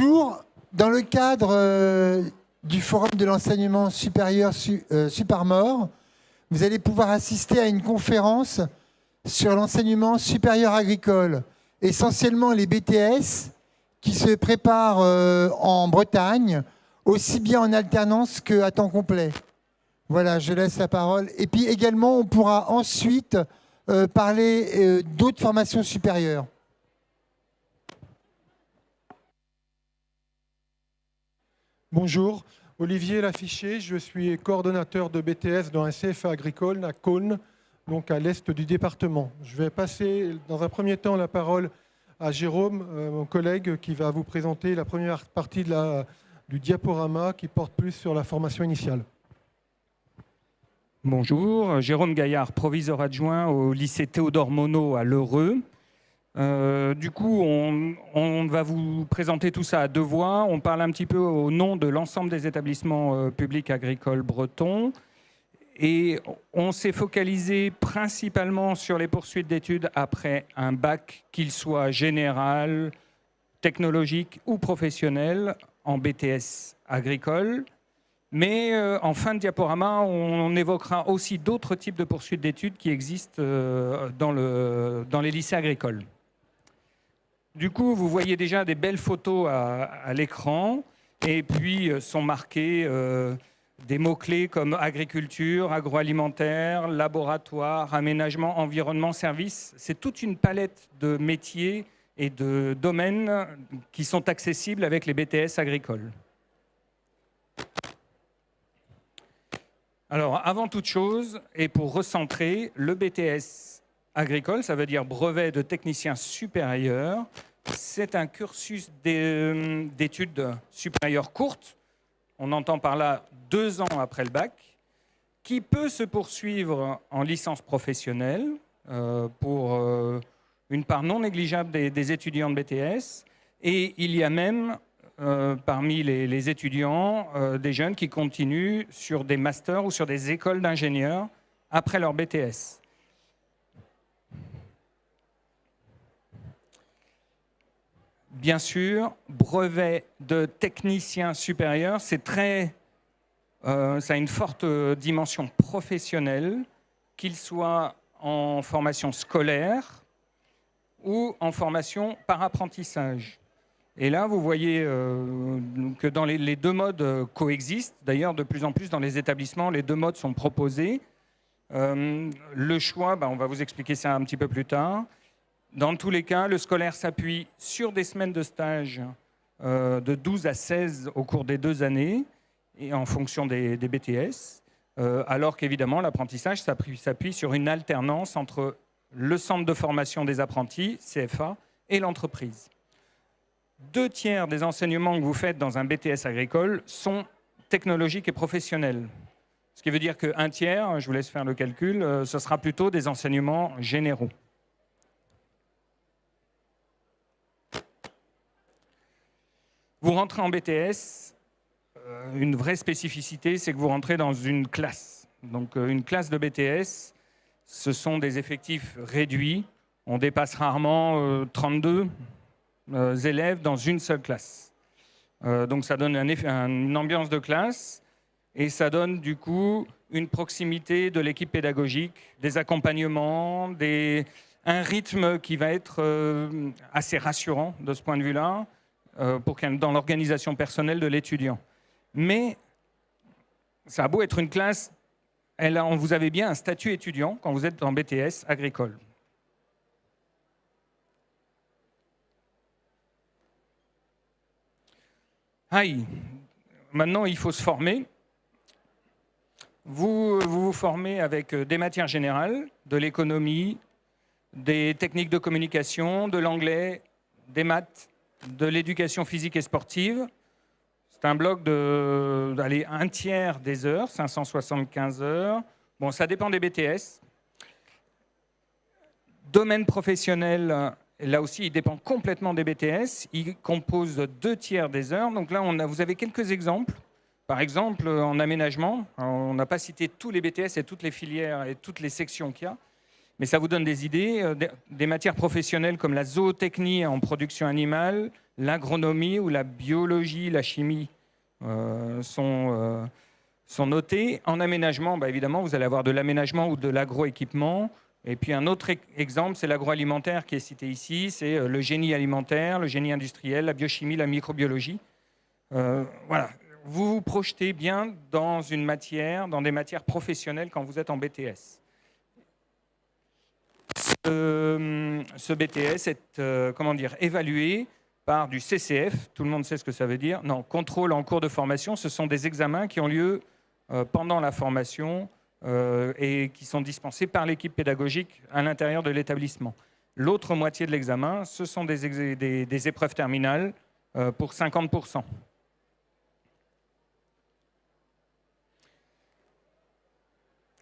Bonjour. Dans le cadre du Forum de l'enseignement supérieur Supermort, vous allez pouvoir assister à une conférence sur l'enseignement supérieur agricole, essentiellement les BTS qui se préparent en Bretagne, aussi bien en alternance qu'à temps complet. Voilà, je laisse la parole. Et puis également, on pourra ensuite parler d'autres formations supérieures. Bonjour, Olivier Lafiché, je suis coordonnateur de BTS dans un CFA agricole à Cosne, donc à l'est du département. Je vais passer dans un premier temps la parole à Jérôme, mon collègue, qui va vous présenter la première partie du diaporama qui porte plus sur la formation initiale. Bonjour, Jérôme Gaillard, proviseur adjoint au lycée Théodore Monod à L'Heureux. Du coup, on va vous présenter tout ça à deux voix. On parle un petit peu au nom de l'ensemble des établissements publics agricoles bretons. Et on s'est focalisé principalement sur les poursuites d'études après un bac, qu'il soit général, technologique ou professionnel, en BTS agricole. Mais en fin de diaporama, on évoquera aussi d'autres types de poursuites d'études qui existent dans les lycées agricoles. Du coup, vous voyez déjà des belles photos à l'écran, et puis sont marqués des mots-clés comme agriculture, agroalimentaire, laboratoire, aménagement, environnement, service. C'est toute une palette de métiers et de domaines qui sont accessibles avec les BTS agricoles. Alors, avant toute chose, et pour recentrer, le BTS agricole, ça veut dire brevet de technicien supérieur. C'est un cursus d'études supérieures courtes. On entend par là 2 ans après le bac, qui peut se poursuivre en licence professionnelle pour une part non négligeable des étudiants de BTS. Et il y a même parmi les étudiants des jeunes qui continuent sur des masters ou sur des écoles d'ingénieurs après leur BTS. Bien sûr, brevet de technicien supérieur, ça a une forte dimension professionnelle, qu'il soit en formation scolaire ou en formation par apprentissage. Et là, vous voyez que dans les deux modes coexistent. D'ailleurs, de plus en plus dans les établissements, les deux modes sont proposés. Le choix, on va vous expliquer ça un petit peu plus tard. Dans tous les cas, le scolaire s'appuie sur des semaines de stage de 12 à 16 au cours des 2 années, et en fonction des BTS, alors qu'évidemment, l'apprentissage s'appuie sur une alternance entre le centre de formation des apprentis, CFA, et l'entreprise. 2/3 des enseignements que vous faites dans un BTS agricole sont technologiques et professionnels. Ce qui veut dire qu'un tiers, je vous laisse faire le calcul, ce sera plutôt des enseignements généraux. Vous rentrez en BTS, une vraie spécificité, c'est que vous rentrez dans une classe. Donc une classe de BTS, ce sont des effectifs réduits. On dépasse rarement 32 élèves dans une seule classe. Donc ça donne une ambiance de classe, et ça donne du coup une proximité de l'équipe pédagogique, des accompagnements, un rythme qui va être assez rassurant de ce point de vue-là, dans l'organisation personnelle de l'étudiant. Mais ça a beau être une classe, vous avez bien un statut étudiant quand vous êtes en BTS agricole. Maintenant, il faut se former. Vous vous formez avec des matières générales, de l'économie, des techniques de communication, de l'anglais, des maths, de l'éducation physique et sportive. C'est un bloc d'aller 1/3 des heures, 575 heures. Bon, ça dépend des BTS. Domaine professionnel, là aussi, il dépend complètement des BTS. Il compose 2/3 des heures. Donc là, vous avez quelques exemples. Par exemple, en aménagement, on n'a pas cité tous les BTS et toutes les filières et toutes les sections qu'il y a. Mais ça vous donne des idées, des matières professionnelles comme la zootechnie en production animale, l'agronomie ou la biologie, la chimie sont notés. En aménagement, évidemment, vous allez avoir de l'aménagement ou de l'agroéquipement. Et puis un autre exemple, c'est l'agroalimentaire qui est cité ici. C'est le génie alimentaire, le génie industriel, la biochimie, la microbiologie. Voilà. Vous vous projetez bien dans des matières professionnelles quand vous êtes en BTS. Ce BTS est évalué par du CCF. Tout le monde sait ce que ça veut dire. Non, contrôle en cours de formation. Ce sont des examens qui ont lieu pendant la formation et qui sont dispensés par l'équipe pédagogique à l'intérieur de l'établissement. L'autre moitié de l'examen, ce sont des épreuves terminales pour 50%.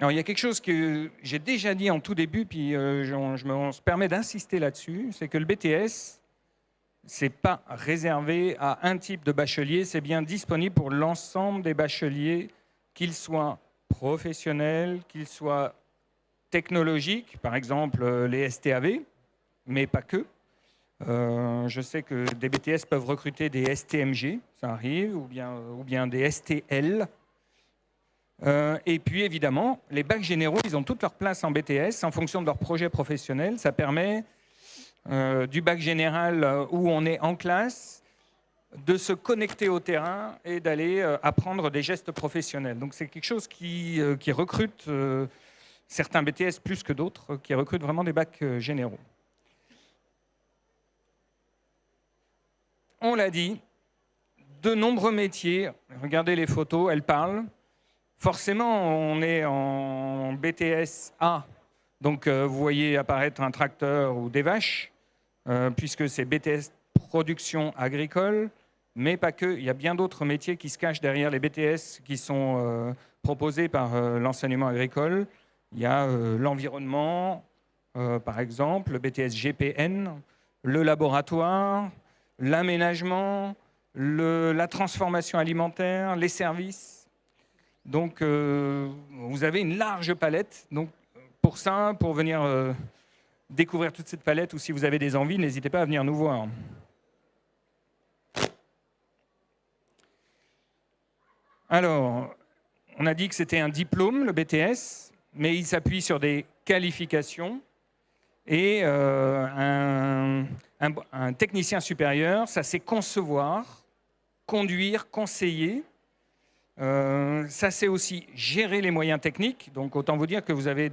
Alors, il y a quelque chose que j'ai déjà dit en tout début, puis on se permet d'insister là-dessus, c'est que le BTS, ce n'est pas réservé à un type de bachelier, c'est bien disponible pour l'ensemble des bacheliers, qu'ils soient professionnels, qu'ils soient technologiques, par exemple les STAV, mais pas que. Je sais que des BTS peuvent recruter des STMG, ça arrive, ou bien des STL. Et puis évidemment, les bacs généraux, ils ont toute leur place en BTS en fonction de leur projet professionnel. Ça permet du bac général où on est en classe de se connecter au terrain et d'aller apprendre des gestes professionnels. Donc c'est quelque chose qui recrute certains BTS plus que d'autres, qui recrutent vraiment des bacs généraux. On l'a dit, de nombreux métiers, regardez les photos, elles parlent. Forcément, on est en BTS A, donc vous voyez apparaître un tracteur ou des vaches, puisque c'est BTS production agricole, mais pas que. Il y a bien d'autres métiers qui se cachent derrière les BTS qui sont proposés par l'enseignement agricole. Il y a l'environnement, par exemple, le BTS GPN, le laboratoire, l'aménagement, la transformation alimentaire, les services. Donc, vous avez une large palette. Donc, pour venir découvrir toute cette palette, ou si vous avez des envies, n'hésitez pas à venir nous voir. Alors, on a dit que c'était un diplôme, le BTS, mais il s'appuie sur des qualifications. Et un technicien supérieur, ça c'est concevoir, conduire, conseiller. Ça, c'est aussi gérer les moyens techniques. Donc, autant vous dire que vous avez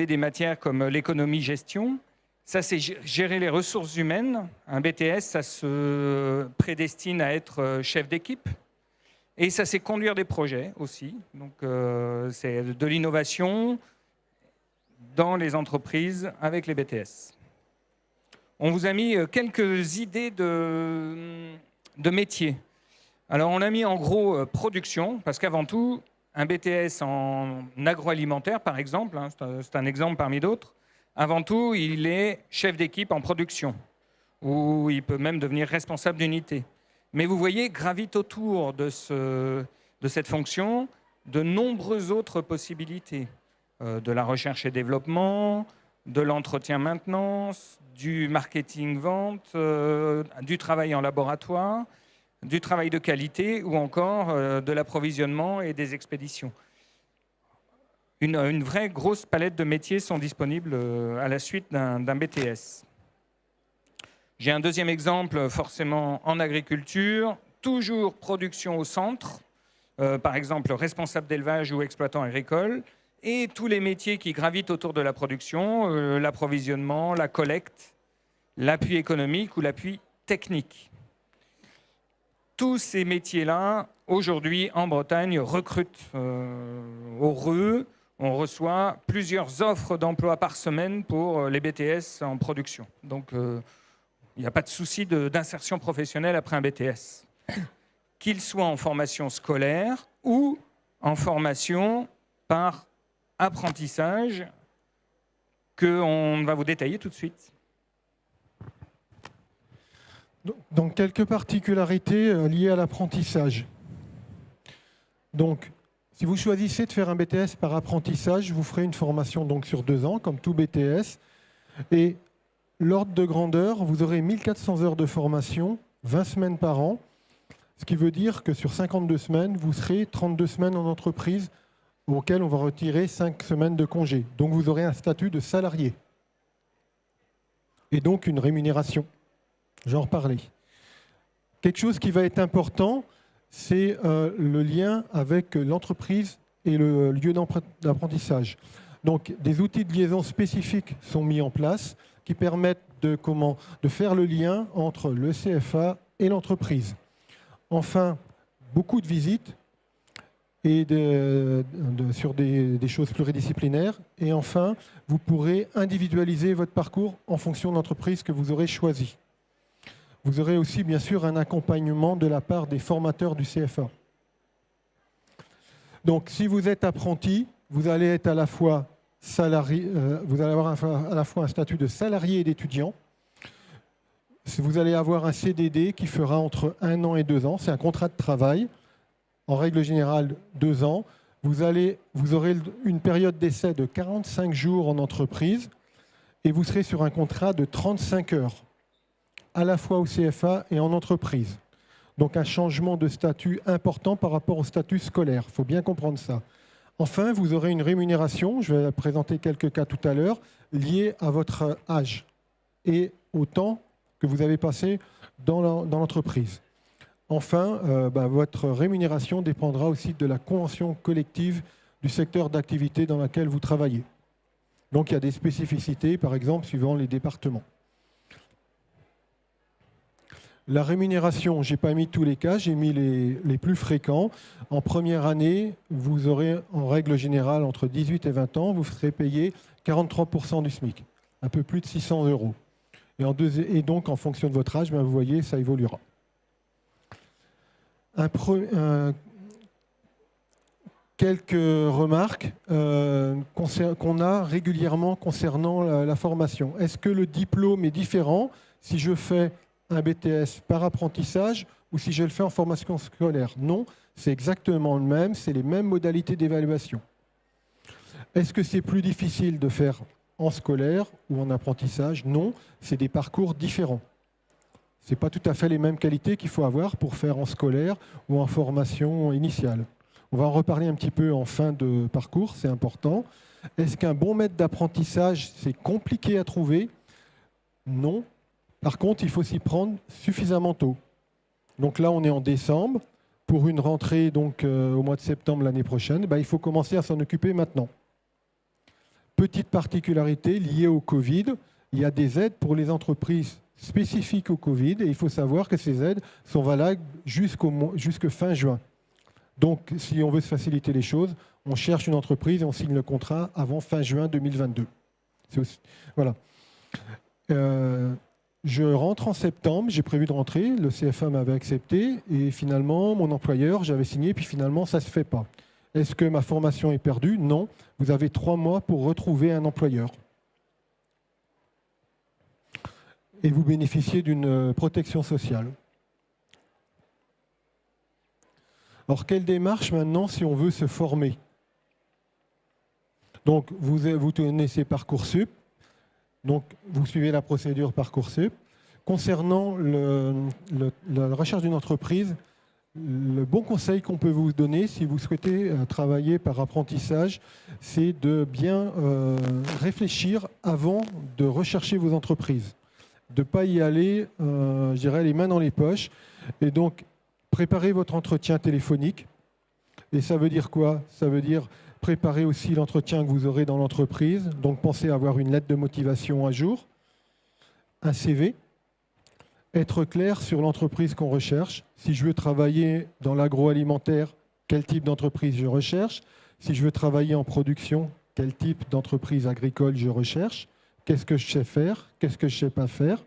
des matières comme l'économie-gestion. Ça, c'est gérer les ressources humaines. Un BTS, ça se prédestine à être chef d'équipe. Et ça, c'est conduire des projets aussi. Donc, c'est de l'innovation dans les entreprises avec les BTS. On vous a mis quelques idées de métiers. Alors, on a mis en gros production, parce qu'avant tout, un BTS en agroalimentaire, par exemple, hein, c'est un exemple parmi d'autres, avant tout, il est chef d'équipe en production, ou il peut même devenir responsable d'unité. Mais vous voyez, gravitent autour de cette fonction de nombreuses autres possibilités, de la recherche et développement, de l'entretien-maintenance, du marketing-vente, du travail en laboratoire, du travail de qualité ou encore de l'approvisionnement et des expéditions. Une vraie grosse palette de métiers sont disponibles à la suite d'un BTS. J'ai un deuxième exemple, forcément en agriculture, toujours production au centre, par exemple responsable d'élevage ou exploitant agricole, et tous les métiers qui gravitent autour de la production, l'approvisionnement, la collecte, l'appui économique ou l'appui technique. Tous ces métiers-là, aujourd'hui, en Bretagne, recrutent au REU. On reçoit plusieurs offres d'emploi par semaine pour les BTS en production. Donc, il n'y a pas de souci d'insertion professionnelle après un BTS. Qu'il soit en formation scolaire ou en formation par apprentissage, qu'on va vous détailler tout de suite. Donc, quelques particularités liées à l'apprentissage. Donc, si vous choisissez de faire un BTS par apprentissage, vous ferez une formation donc sur 2 ans, comme tout BTS. Et l'ordre de grandeur, vous aurez 1400 heures de formation, 20 semaines par an, ce qui veut dire que sur 52 semaines, vous serez 32 semaines en entreprise auxquelles on va retirer 5 semaines de congé. Donc vous aurez un statut de salarié et donc une rémunération. J'en reparlais. Quelque chose qui va être important, c'est le lien avec l'entreprise et le lieu d'apprentissage. Donc, des outils de liaison spécifiques sont mis en place qui permettent de faire le lien entre le CFA et l'entreprise. Enfin, beaucoup de visites et sur des choses pluridisciplinaires. Et enfin, vous pourrez individualiser votre parcours en fonction de l'entreprise que vous aurez choisie. Vous aurez aussi, bien sûr, un accompagnement de la part des formateurs du CFA. Donc, si vous êtes apprenti, vous allez être à la fois salarié, vous allez avoir à la fois un statut de salarié et d'étudiant. Vous allez avoir un CDD qui fera entre 1 an et 2 ans. C'est un contrat de travail. En règle générale, 2 ans. Vous aurez une période d'essai de 45 jours en entreprise et vous serez sur un contrat de 35 heures, à la fois au CFA et en entreprise. Donc un changement de statut important par rapport au statut scolaire. Il faut bien comprendre ça. Enfin, vous aurez une rémunération, je vais présenter quelques cas tout à l'heure, liée à votre âge et au temps que vous avez passé dans l'entreprise. Enfin, votre rémunération dépendra aussi de la convention collective du secteur d'activité dans lequel vous travaillez. Donc il y a des spécificités, par exemple, suivant les départements. La rémunération, je n'ai pas mis tous les cas, j'ai mis les plus fréquents. En première année, vous aurez en règle générale entre 18 et 20 ans, vous serez payé 43% du SMIC, un peu plus de 600 €. Et donc, en fonction de votre âge, vous voyez, ça évoluera. Quelques remarques qu'on a régulièrement concernant la formation. Est-ce que le diplôme est différent si je fais un BTS par apprentissage ou si je le fais en formation scolaire? Non, c'est exactement le même, c'est les mêmes modalités d'évaluation. Est-ce que c'est plus difficile de faire en scolaire ou en apprentissage? Non, c'est des parcours différents. Ce n'est pas tout à fait les mêmes qualités qu'il faut avoir pour faire en scolaire ou en formation initiale. On va en reparler un petit peu en fin de parcours, c'est important. Est-ce qu'un bon maître d'apprentissage, c'est compliqué à trouver? Non. Par contre, il faut s'y prendre suffisamment tôt. Donc là, on est en décembre. Pour une rentrée donc, au mois de septembre l'année prochaine, il faut commencer à s'en occuper maintenant. Petite particularité liée au Covid, il y a des aides pour les entreprises spécifiques au Covid et il faut savoir que ces aides sont valables jusqu'à fin juin. Donc, si on veut se faciliter les choses, on cherche une entreprise et on signe le contrat avant fin juin 2022. Voilà. Je rentre en septembre, j'ai prévu de rentrer, le CFA m'avait accepté et finalement, mon employeur, j'avais signé, puis finalement, ça ne se fait pas. Est-ce que ma formation est perdue? Non. Vous avez 3 mois pour retrouver un employeur. Et vous bénéficiez d'une protection sociale. Alors, quelle démarche maintenant si on veut se former? Donc, vous connaissez Parcoursup. Donc, vous suivez la procédure Parcoursup. Concernant la recherche d'une entreprise, le bon conseil qu'on peut vous donner, si vous souhaitez travailler par apprentissage, c'est de bien réfléchir avant de rechercher vos entreprises. De ne pas y aller, je dirais, les mains dans les poches. Et donc, préparez votre entretien téléphonique. Et ça veut dire quoi? Ça veut dire préparez aussi l'entretien que vous aurez dans l'entreprise. Donc, pensez à avoir une lettre de motivation à jour, un CV, être clair sur l'entreprise qu'on recherche. Si je veux travailler dans l'agroalimentaire, quel type d'entreprise je recherche? Si je veux travailler en production, quel type d'entreprise agricole je recherche? Qu'est-ce que je sais faire? Qu'est-ce que je ne sais pas faire?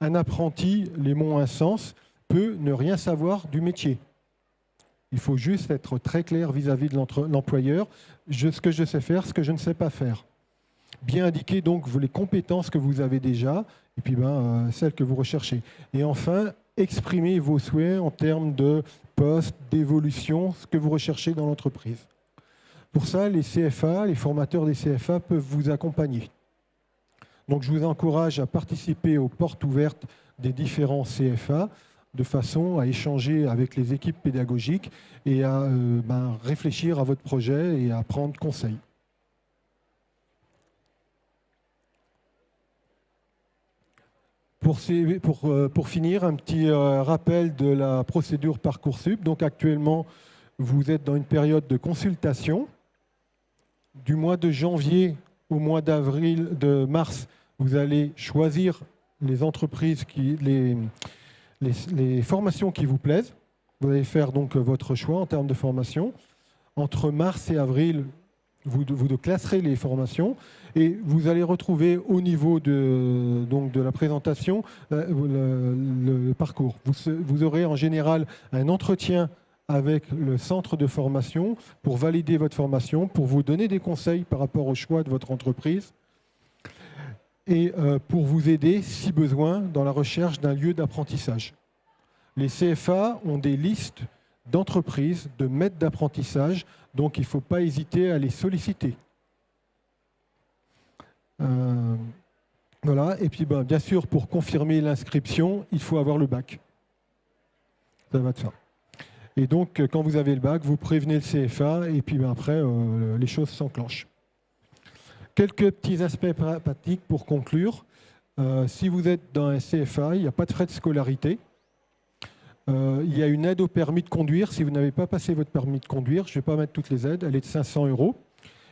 Un apprenti, les mots ont un sens, peut ne rien savoir du métier. Il faut juste être très clair vis-à-vis de l'employeur, ce que je sais faire, ce que je ne sais pas faire. Bien indiquer donc les compétences que vous avez déjà et puis celles que vous recherchez. Et enfin, exprimer vos souhaits en termes de poste, d'évolution, ce que vous recherchez dans l'entreprise. Pour ça, les CFA, les formateurs des CFA peuvent vous accompagner. Donc je vous encourage à participer aux portes ouvertes des différents CFA de façon à échanger avec les équipes pédagogiques et à réfléchir à votre projet et à prendre conseil. Pour finir, un petit rappel de la procédure Parcoursup. Donc actuellement, vous êtes dans une période de consultation. Du mois de janvier au mois de mars, vous allez choisir les entreprises, les formations qui vous plaisent. Vous allez faire donc votre choix en termes de formation. Entre mars et avril, vous classerez les formations et vous allez retrouver au niveau de la présentation le parcours. Vous aurez en général un entretien avec le centre de formation pour valider votre formation, pour vous donner des conseils par rapport au choix de votre entreprise et pour vous aider, si besoin, dans la recherche d'un lieu d'apprentissage. Les CFA ont des listes d'entreprises, de maîtres d'apprentissage, donc il ne faut pas hésiter à les solliciter. Voilà. Et puis bien sûr, pour confirmer l'inscription, il faut avoir le bac. Ça va de ça. Et donc, quand vous avez le bac, vous prévenez le CFA et puis après, les choses s'enclenchent. Quelques petits aspects pratiques pour conclure. Si vous êtes dans un CFA, il n'y a pas de frais de scolarité. Il y a une aide au permis de conduire. Si vous n'avez pas passé votre permis de conduire, je ne vais pas mettre toutes les aides, elle est de 500 €.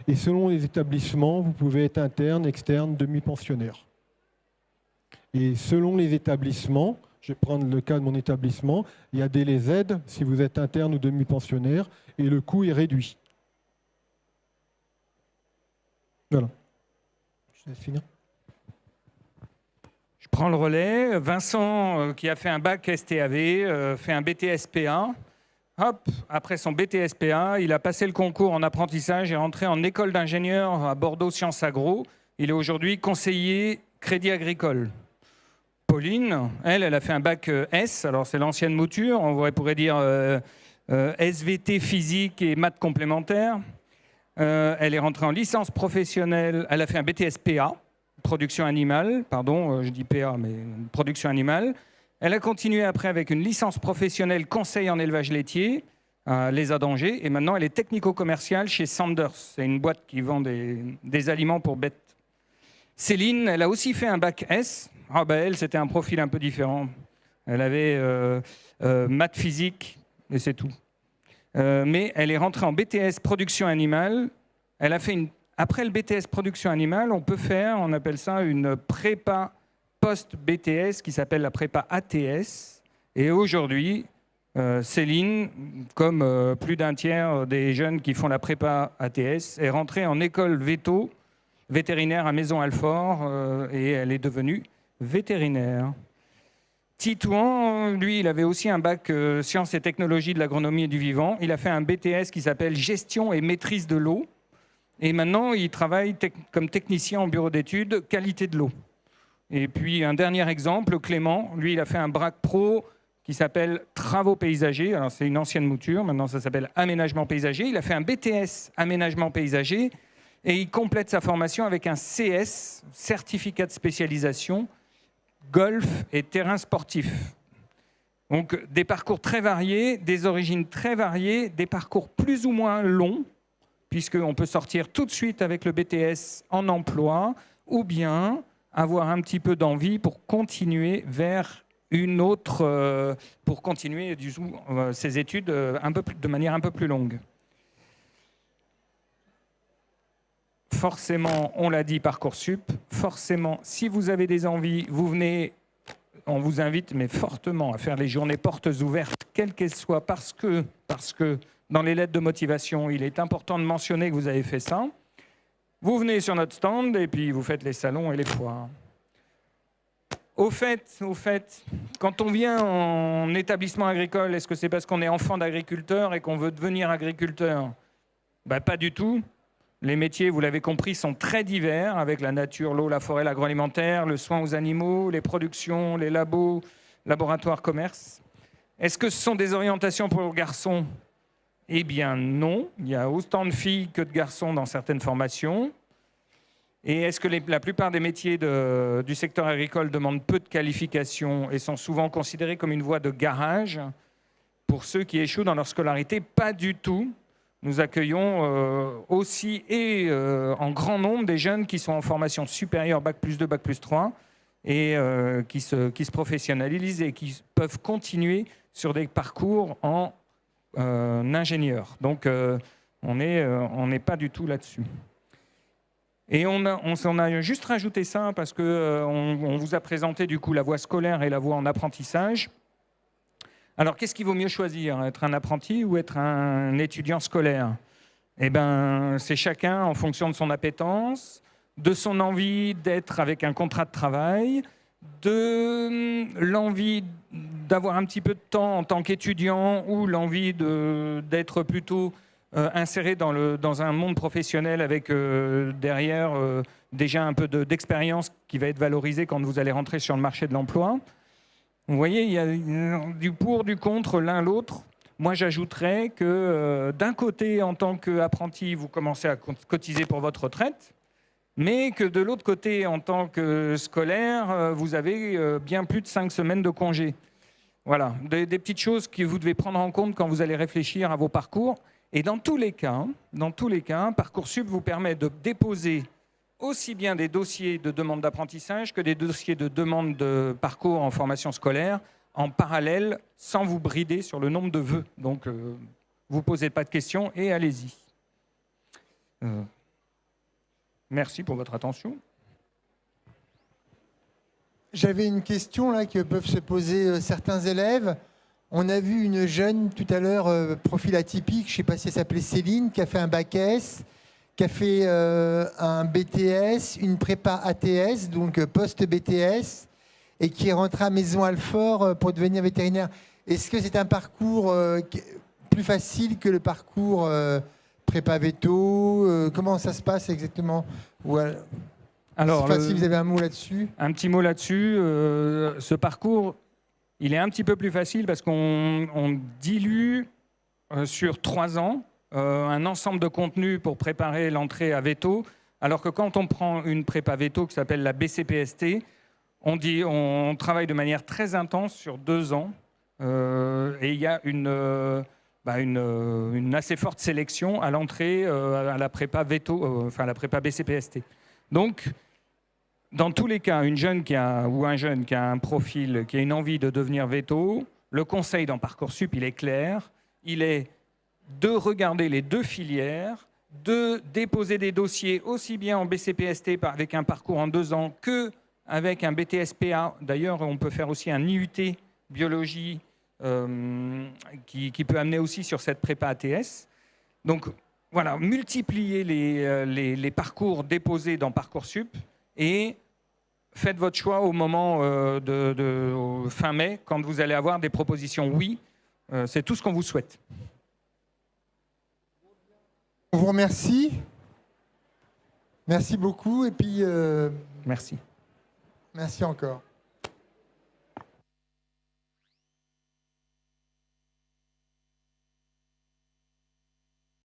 Et selon les établissements, vous pouvez être interne, externe, demi-pensionnaire. Et selon les établissements, je vais prendre le cas de mon établissement, il y a des aides si vous êtes interne ou demi-pensionnaire et le coût est réduit. Voilà. Je laisse finir. Je prends le relais. Vincent, qui a fait un bac STAV, fait un BTS-PA. Hop, après son BTS-PA, il a passé le concours en apprentissage et est rentré en école d'ingénieur à Bordeaux Sciences Agro. Il est aujourd'hui conseiller Crédit Agricole. Pauline, elle a fait un bac S, alors c'est l'ancienne mouture, on pourrait dire SVT physique et maths complémentaires. Elle est rentrée en licence professionnelle, elle a fait un BTS-PA, production animale, pardon, je dis PA, mais production animale. Elle a continué après avec une licence professionnelle conseil en élevage laitier, Les d'Angers, et maintenant elle est technico-commerciale chez Sanders. C'est une boîte qui vend des aliments pour bêtes. Céline, elle a aussi fait un bac S. Elle, c'était un profil un peu différent. Elle avait maths physique, et c'est tout. Mais elle est rentrée en BTS production animale. Elle a fait après le BTS production animale, on peut faire, on appelle ça une prépa post-BTS qui s'appelle la prépa ATS. Et aujourd'hui, Céline, comme plus d'un tiers des jeunes qui font la prépa ATS, est rentrée en école véto, vétérinaire à Maison-Alfort, et elle est devenue vétérinaire. Titouan, lui, il avait aussi un bac sciences et technologies de l'agronomie et du vivant. Il a fait un BTS qui s'appelle gestion et maîtrise de l'eau. Et maintenant, il travaille comme technicien en bureau d'études qualité de l'eau. Et puis, un dernier exemple, Clément, lui, il a fait un bac pro qui s'appelle travaux paysagers. Alors, c'est une ancienne mouture, maintenant ça s'appelle aménagement paysager. Il a fait un BTS aménagement paysager et il complète sa formation avec un CS, certificat de spécialisation, golf et terrain sportif. Donc, des parcours très variés, des origines très variées, des parcours plus ou moins longs, puisqu'on peut sortir tout de suite avec le BTS en emploi, ou bien avoir un petit peu d'envie pour continuer vers une autre, pour continuer ses études de manière un peu plus longue. Forcément, on l'a dit, Parcoursup, forcément, si vous avez des envies, vous venez, on vous invite, mais fortement, à faire les journées portes ouvertes, quelles qu'elles soient, parce que dans les lettres de motivation, il est important de mentionner que vous avez fait ça. Vous venez sur notre stand et puis vous faites les salons et les foires. Au fait, quand on vient en établissement agricole, est-ce que c'est parce qu'on est enfant d'agriculteur et qu'on veut devenir agriculteur ? Pas du tout. Les métiers, vous l'avez compris, sont très divers, avec la nature, l'eau, la forêt, l'agroalimentaire, le soin aux animaux, les productions, les labos, laboratoires, commerce. Est-ce que ce sont des orientations pour les garçons ? Eh bien non, il y a autant de filles que de garçons dans certaines formations. Et est-ce que la plupart des métiers du secteur agricole demandent peu de qualifications et sont souvent considérés comme une voie de garage pour ceux qui échouent dans leur scolarité? Pas du tout. Nous accueillons aussi en grand nombre des jeunes qui sont en formation supérieure, Bac+2, Bac+3, et qui se professionnalisent et qui peuvent continuer sur des parcours en ingénieur. Donc, on n'est pas du tout là-dessus. Et on a juste rajouté ça parce qu'on vous a présenté du coup la voie scolaire et la voie en apprentissage. Alors, qu'est-ce qu'il vaut mieux choisir, être un apprenti ou être un étudiant scolaire? Eh bien, c'est chacun en fonction de son appétence, de son envie d'être avec un contrat de travail, de l'envie d'avoir un petit peu de temps en tant qu'étudiant ou l'envie d'être plutôt inséré dans un monde professionnel avec derrière déjà un peu d'expérience qui va être valorisée quand vous allez rentrer sur le marché de l'emploi. Vous voyez, il y a du pour, du contre, l'un l'autre. Moi, j'ajouterais que d'un côté, en tant qu'apprenti, vous commencez à cotiser pour votre retraite, mais que de l'autre côté, en tant que scolaire, vous avez bien plus de 5 semaines de congé. Voilà, des petites choses que vous devez prendre en compte quand vous allez réfléchir à vos parcours. Et dans tous les cas, Parcoursup vous permet de déposer aussi bien des dossiers de demande d'apprentissage que des dossiers de demande de parcours en formation scolaire en parallèle, sans vous brider sur le nombre de vœux. Donc, vous posez pas de questions et allez-y. Merci pour votre attention. J'avais une question là que peuvent se poser certains élèves. On a vu une jeune tout à l'heure, profil atypique, je ne sais pas si elle s'appelait Céline, qui a fait un bac S, qui a fait un BTS, une prépa ATS, donc post-BTS, et qui est rentrée à Maisons-Alfort pour devenir vétérinaire. Est-ce que c'est un parcours plus facile que le parcours prépa veto? Comment ça se passe exactement? Alors, si vous avez un mot là-dessus. Un petit mot là-dessus. Ce parcours, il est un petit peu plus facile parce qu'on dilue sur 3 ans un ensemble de contenus pour préparer l'entrée à veto, alors que quand on prend une prépa veto qui s'appelle la BCPST, on travaille de manière très intense sur 2 ans et il y a une assez forte sélection à l'entrée à la prépa veto, enfin la prépa BCPST. Donc, dans tous les cas, une jeune ou un jeune qui a un profil, qui a une envie de devenir veto, le conseil dans Parcoursup, il est clair, il est de regarder les 2 filières, de déposer des dossiers aussi bien en BCPST avec un parcours en 2 ans qu'avec un BTSPA. D'ailleurs, on peut faire aussi un IUT biologie qui peut amener aussi sur cette prépa ATS. Donc voilà, multipliez les parcours déposés dans Parcoursup et faites votre choix au moment de fin mai, quand vous allez avoir des propositions oui. C'est tout ce qu'on vous souhaite. On vous remercie. Merci beaucoup. Et puis, merci. Merci encore.